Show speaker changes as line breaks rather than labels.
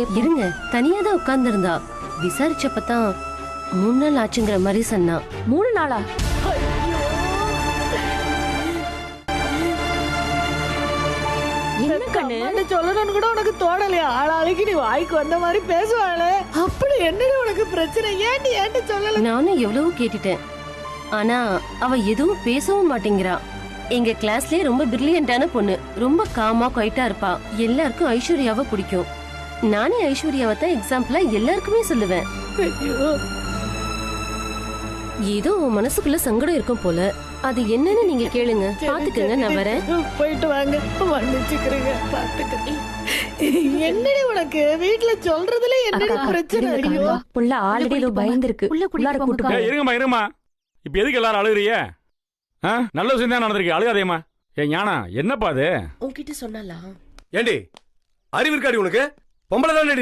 இருங்க, தனியா தான் உட்கார்ந்து இருந்தா. விசாரிச்சப்பதான் 3 நாள் ஆச்சுங்கிற மாதிரி சொன்னா.
3 நாளா? என்ன கண்ணு
சொல்லணும்னு கூட உனக்கு தோணலையா? ஆளாளுக்கு நீ வாய்க்கு வந்த மாதிரி பேசுவாளே, அப்படி என்னடி உனக்கு பிரச்சனை? ஏன்டி சொல்லல?
நானும் எவ்வளவோ கேட்டுட்டேன், ஆனா அவ எதுவும் பேசவும் மாட்டேங்கிறா. எங்க கிளாஸ்லயே ரொம்ப பிரில்லியண்டான பொண்ணு, ரொம்ப காமா குவைட்டா இருப்பா. எல்லாருக்கும் ஐஸ்வர்யாவை பிடிக்கும். நானே ஐஸ்வர்யாவை தான் எக்ஸாம்பிளா எல்லாருக்குமே சொல்லுவேன். ஏதோ உன் மனசுக்குள்ள சங்கடம் இருக்கும் போல. அது என்னன்னு நீங்க கேளுங்க, பாத்துக்கங்க. நான் வரேன்.
போயிட்டு வாங்க, மன்னிச்சுக்கிறேங்க, பாத்துக்கிறேன். என்னடி உனக்கு வீட்டுல சொல்றதுல என்னடி பிரச்சனை? ஐயோ,
புள்ள ஆல்ரெடி ஏதோ பயந்துருக்கு. உள்ளார கூட்டு போ.
இருங்கம்மா. இப்ப எதுக்கு எல்லாரும் அழுகுறீங்க? நல்ல விஷயம் தான் நடந்திருக்கு, அழுகாதேம்மா. ஞானா, என்னப்பா அது?
உன்கிட்ட சொன்னாலா?
ஏண்டி அறிவு இருக்காடி உனக்கு? பொம்பளை தானே